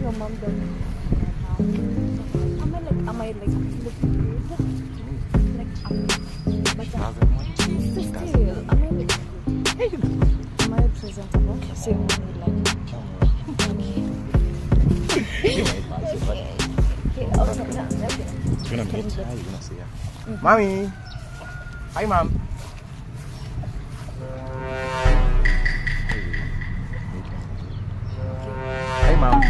your mom doesn't am I like looking good? Like but still, am I looking good? Am I presentable? Same way like You're gonna meet her, you're gonna see her. Mommy! Hi, Mom! Hi, Mom!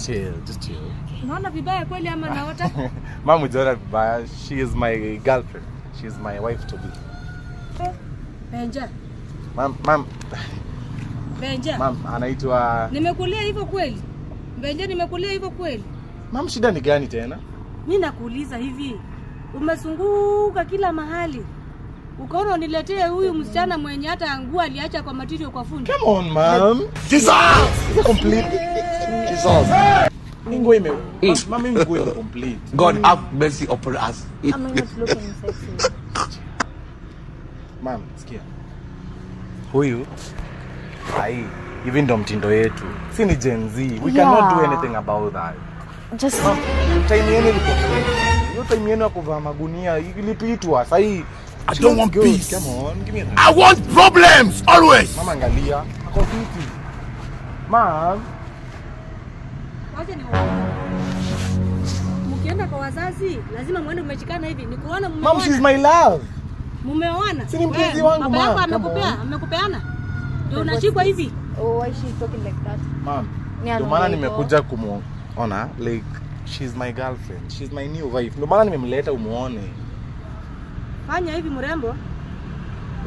Chill, just chill. Naona vibaya kweli ama naota? Mom, ujaona vibaya. She is my girlfriend. She is my wife to be. Benja. Mom. Benja. Mom, anaitwa... Nimekulia hivyo kweli? Benja, nimekulia hivyo kweli? Mom, shida ni gani tena? Mimi nakuuliza hivi. Umezunguka kila mahali. Ukaona uniletee huyu msichana mwenye hata nguo aliacha kwa matirio kwa fundi. Come on, Mom. Jesus! Complete. Jesus. Mingo ime. Mom, mingo ime complete. God have mercy upon us. Am I not looking sexy? Mom, sikia. Huyu hai hivi ndo mtindo yetu. Si ni Gen Z. We cannot do anything about that. Just time yenu liko. Hiyo time yenu ya kuvaa magunia ilipitwa. Sasa hii I don't want peace. Come on, give me that. I want problems always. Mama angalia. Ako fiti. Mom. Wacha ni mkienda kwa wazazi lazima muende mmeshikana hivi. Ni kuona mmeona. Mom, she's my love. Mumeona? Si ni mpenzi wangu, baba yako Mom. amekupeana. Ndio unashikwa hivi. oh, why she talking like that? Mom. Ni Ndio maana nimekuja kumuona like she's my girlfriend. She's my new wife. Ndio maana nimemleta umuone. Fanya hivi mrembo.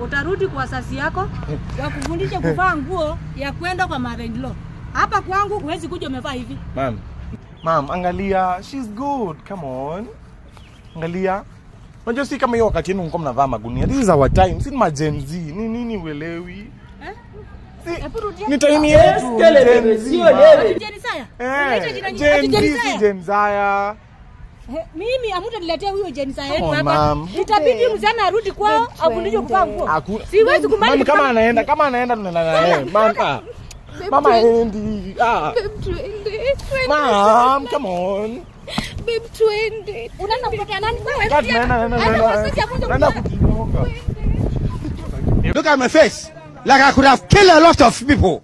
Utarudi kwa wazazi yako wakufundisha kuvaa nguo ya kwenda kwa mother-in-law. Hapa kwangu huwezi kuja umevaa hivi. Mom, angalia, she's good. Come on. Angalia. Unajua si kama hiyo wakati yenu mko mnavaa magunia. This is our time. Si ma Gen Z. Nini uelewi? Ni time yetu. Gen Z. Gen Zaya? Gen Zaya. Mimi amuta niletea huyo Gen Zaya yetu hapa. Itabidi mzana arudi kwao afundishwe kuvaa nguo. Siwezi kumaliza. Kama anaenda tunaenda naye. Mama endi. Mom, come on. Babe, twende. Unaenda kupotea nani? Look at my face. Like I could have killed a lot of people.